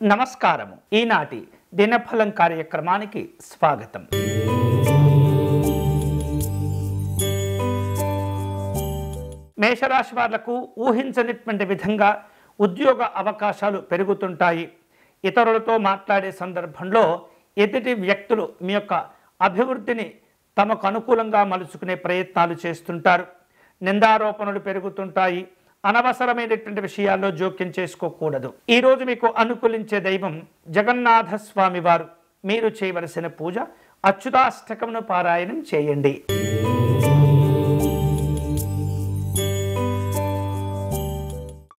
నమస్కారము. ఈనాటి దినఫలం కార్యక్రమానికి స్వాగతం. మేషరాశి వాళ్లకు ఊహించనిటువంటి విధంగా ఉద్యోగ అవకాశాలు పెరుగుతుంటాయి. ఇతరులతో మాట్లాడే సందర్భంలో ఎదుటి వ్యక్తులు మీ యొక్క అభివృద్ధిని తమకు అనుకూలంగా మలుచుకునే ప్రయత్నాలు చేస్తుంటారు. నిందారోపణలు పెరుగుతుంటాయి. అనవసరమైనటువంటి విషయాల్లో జోక్యం చేసుకోకూడదు. ఈరోజు మీకు అనుకూలించే దైవం జగన్నాథ స్వామి వారు. మీరు చేయవలసిన పూజ అచ్యుతాష్టకమును పారాయణం చేయండి.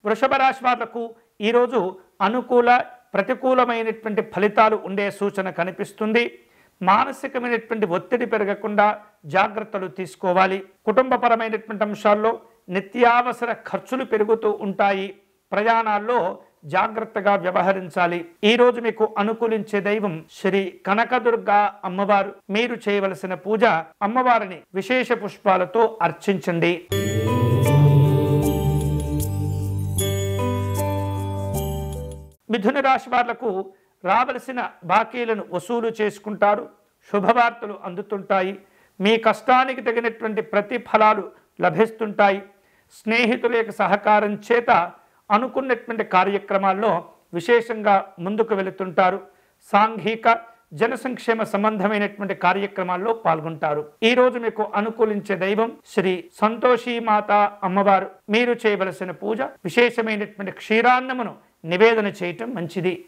వృషభ రాశి వాళ్లకు ఈరోజు అనుకూల ప్రతికూలమైనటువంటి ఫలితాలు ఉండే సూచన కనిపిస్తుంది. మానసికమైనటువంటి ఒత్తిడి పెరగకుండా జాగ్రత్తలు తీసుకోవాలి. కుటుంబపరమైనటువంటి అంశాల్లో నిత్యావసర ఖర్చులు పెరుగుతూ ఉంటాయి. ప్రయాణాల్లో జాగ్రత్తగా వ్యవహరించాలి. ఈరోజు మీకు అనుకూలించే దైవం శ్రీ కనకదుర్గా అమ్మవారు. మీరు చేయవలసిన పూజ అమ్మవారిని విశేష పుష్పాలతో అర్చించండి. మిథున రాశి వాళ్లకు రావలసిన బాకీలను వసూలు చేసుకుంటారు. శుభవార్తలు అందుతుంటాయి. మీ కష్టానికి తగినటువంటి ప్రతిఫలాలు లభిస్తుంటాయి. స్నేహితుల యొక్క సహకారం చేత అనుకున్నటువంటి కార్యక్రమాల్లో విశేషంగా ముందుకు వెళుతుంటారు. సాంఘిక జన సంక్షేమ సంబంధమైనటువంటి కార్యక్రమాల్లో పాల్గొంటారు. ఈరోజు మీకు అనుకూలించే దైవం శ్రీ సంతోషీమాత అమ్మవారు. మీరు చేయవలసిన పూజ విశేషమైనటువంటి క్షీరాన్నమును నివేదన చేయటం మంచిది.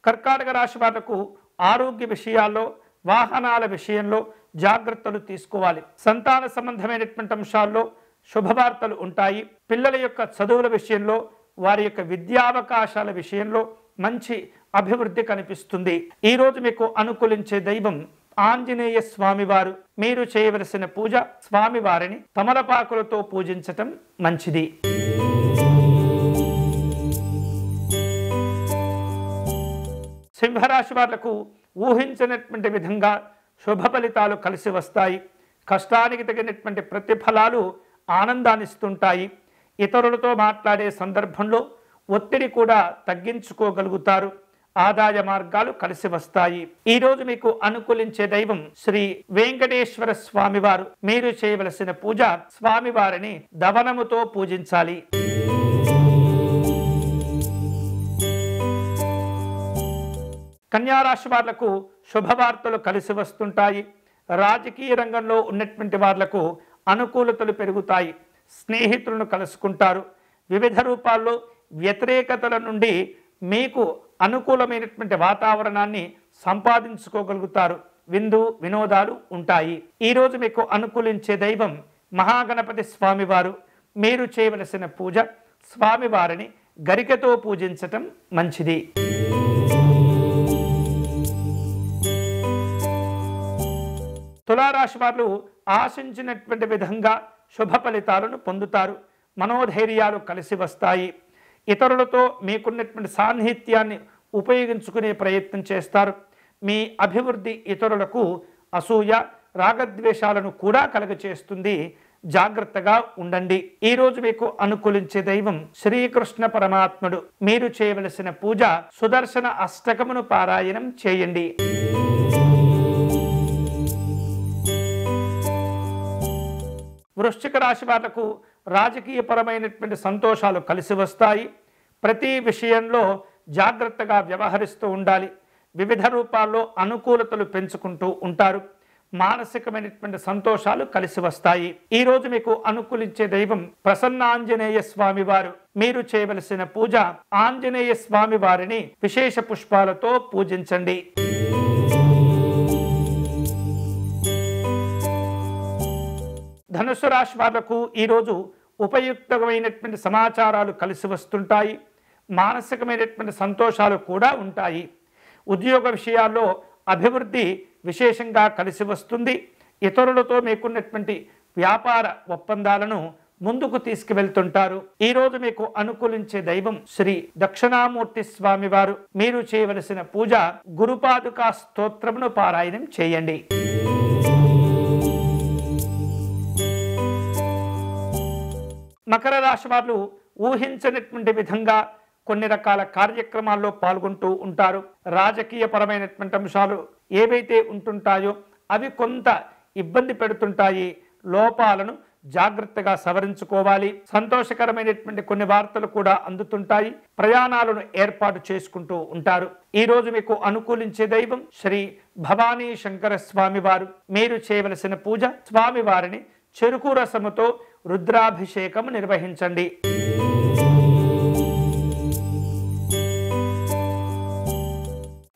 కర్కాటక రాశి వాళ్లకు ఆరోగ్య విషయాల్లో వాహనాల విషయంలో జాగ్రత్తలు తీసుకోవాలి. సంతాన సంబంధమైనటువంటి అంశాల్లో శుభవార్తలు ఉంటాయి. పిల్లల యొక్క చదువుల విషయంలో వారి యొక్క విద్యావకాశాల విషయంలో మంచి అభివృద్ధి కనిపిస్తుంది. ఈరోజు మీకు అనుకూలించే దైవం ఆంజనేయ స్వామివారు. మీరు చేయవలసిన పూజ స్వామివారిని తమలపాకులతో పూజించటం మంచిది. సింహరాశి వాళ్లకు ఊహించినటువంటి విధంగా శుభ ఫలితాలు కలిసి వస్తాయి. కష్టానికి తగినటువంటి ప్రతిఫలాలు ఆనందాన్నిస్తుంటాయి. ఇతరులతో మాట్లాడే సందర్భంలో ఒత్తిడి కూడా తగ్గించుకోగలుగుతారు. ఆదాయ మార్గాలు కలిసి వస్తాయి. ఈరోజు మీకు అనుకూలించే దైవం శ్రీ వెంకటేశ్వర స్వామివారు. మీరు చేయవలసిన పూజ స్వామివారిని దవనముతో పూజించాలి. కన్యారాశి వాళ్లకు శుభవార్తలు కలిసి వస్తుంటాయి. రాజకీయ రంగంలో ఉన్నటువంటి వాళ్లకు అనుకూలతలు పెరుగుతాయి. స్నేహితులను కలుసుకుంటారు. వివిధ రూపాల్లో వ్యతిరేకతల నుండి మీకు అనుకూలమైనటువంటి వాతావరణాన్ని సంపాదించుకోగలుగుతారు. విందు వినోదాలు ఉంటాయి. ఈరోజు మీకు అనుకూలించే దైవం మహాగణపతి స్వామివారు. మీరు చేయవలసిన పూజ స్వామివారిని గరికతో పూజించటం మంచిది. తులారాశి వారు ఆశించినటువంటి విధంగా శుభ ఫలితాలను పొందుతారు. మనోధైర్యాలు కలిసి వస్తాయి. ఇతరులతో మీకున్నటువంటి సాన్నిహిత్యాన్ని ఉపయోగించుకునే ప్రయత్నం చేస్తారు. మీ అభివృద్ధి ఇతరులకు అసూయ రాగద్వేషాలను కూడా కలుగచేస్తుంది. జాగ్రత్తగా ఉండండి. ఈరోజు మీకు అనుకూలించే దైవం శ్రీకృష్ణ పరమాత్ముడు. మీరు చేయవలసిన పూజ సుదర్శన అష్టకమును పారాయణం చేయండి. వృశ్చిక రాశి వాళ్లకు రాజకీయపరమైనటువంటి సంతోషాలు కలిసి వస్తాయి. ప్రతి విషయంలో జాగ్రత్తగా వ్యవహరిస్తూ ఉండాలి. వివిధ రూపాల్లో అనుకూలతలు పెంచుకుంటూ ఉంటారు. మానసికమైనటువంటి సంతోషాలు కలిసి వస్తాయి. ఈరోజు మీకు అనుకూలించే దైవం ప్రసన్నాంజనేయ స్వామి వారు. మీరు చేయవలసిన పూజ ఆంజనేయ స్వామి వారిని విశేష పుష్పాలతో పూజించండి. ధనుసు రాశి వాళ్లకు ఈరోజు ఉపయుక్తమైనటువంటి సమాచారాలు కలిసి వస్తుంటాయి. మానసికమైనటువంటి సంతోషాలు కూడా ఉంటాయి. ఉద్యోగ విషయాల్లో అభివృద్ధి విశేషంగా కలిసి వస్తుంది. ఇతరులతో మీకున్నటువంటి వ్యాపార ఒప్పందాలను ముందుకు తీసుకువెళ్తుంటారు. ఈరోజు మీకు అనుకూలించే దైవం శ్రీ దక్షిణామూర్తి స్వామివారు. మీరు చేయవలసిన పూజ గురుపాదుకా స్తోత్రమును పారాయణం చేయండి. మకర రాశి వారు ఊహించనటువంటి విధంగా కొన్ని రకాల కార్యక్రమాల్లో పాల్గొంటూ ఉంటారు. రాజకీయ పరమైనటువంటి అంశాలు ఏవైతే ఉంటుంటాయో అవి కొంత ఇబ్బంది పెడుతుంటాయి. లోపాలను జాగ్రత్తగా సవరించుకోవాలి. సంతోషకరమైనటువంటి కొన్ని వార్తలు కూడా అందుతుంటాయి. ప్రయాణాలను ఏర్పాటు చేసుకుంటూ ఉంటారు. ఈ రోజు మీకు అనుకూలించే దైవం శ్రీ భవానీ శంకర స్వామి వారు. మీరు చేయవలసిన పూజ స్వామివారిని చెరుకు రసముతో రుద్రాభిషేకం నిర్వహించండి.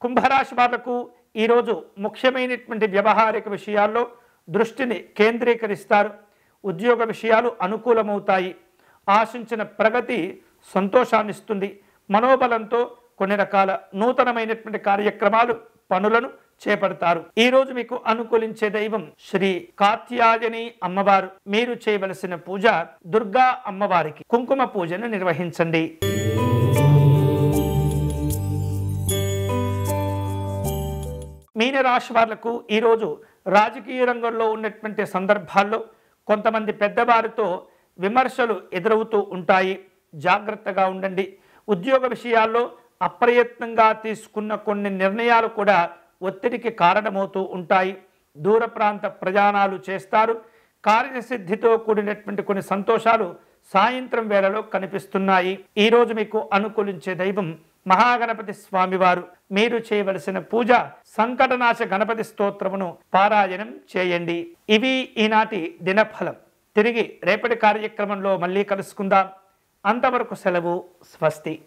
కుంభరాశి వాళ్లకు ఈరోజు ముఖ్యమైనటువంటి వ్యవహారిక విషయాల్లో దృష్టిని కేంద్రీకరిస్తారు. ఉద్యోగ విషయాలు అనుకూలమవుతాయి. ఆశించిన ప్రగతి సంతోషాన్నిస్తుంది. మనోబలంతో కొన్ని రకాల నూతనమైనటువంటి కార్యక్రమాలు పనులను చేపడతారు. ఈ రోజు మీకు అనుకూలించే దైవం శ్రీ కాత్యాయని అమ్మవారు. మీరు చేయవలసిన పూజ దుర్గా అమ్మవారికి కుంకుమ పూజను నిర్వహించండి. మీనరాశి వాళ్లకు ఈరోజు రాజకీయ రంగంలో ఉన్నటువంటి సందర్భాల్లో కొంతమంది పెద్దవారితో విమర్శలు ఎదురవుతూ ఉంటాయి. జాగ్రత్తగా ఉండండి. ఉద్యోగ విషయాల్లో అప్రయత్నంగా తీసుకున్న కొన్ని నిర్ణయాలు కూడా ఒత్తిడికి కారణమవుతూ ఉంటాయి. దూర ప్రాంత ప్రయాణాలు చేస్తారు. కార్యసిద్ధితో కూడినటువంటి కొన్ని సంతోషాలు సాయంత్రం వేళలో కనిపిస్తున్నాయి. ఈరోజు మీకు అనుకూలించే దైవం మహాగణపతి స్వామివారు. మీరు చేయవలసిన పూజ సంకటనాశ గణపతి స్తోత్రమును పారాయణం చేయండి. ఇవి ఈనాటి దినఫలం. తిరిగి రేపటి కార్యక్రమంలో మళ్ళీ కలుసుకుందాం. అంతవరకు సెలవు. స్వస్తి.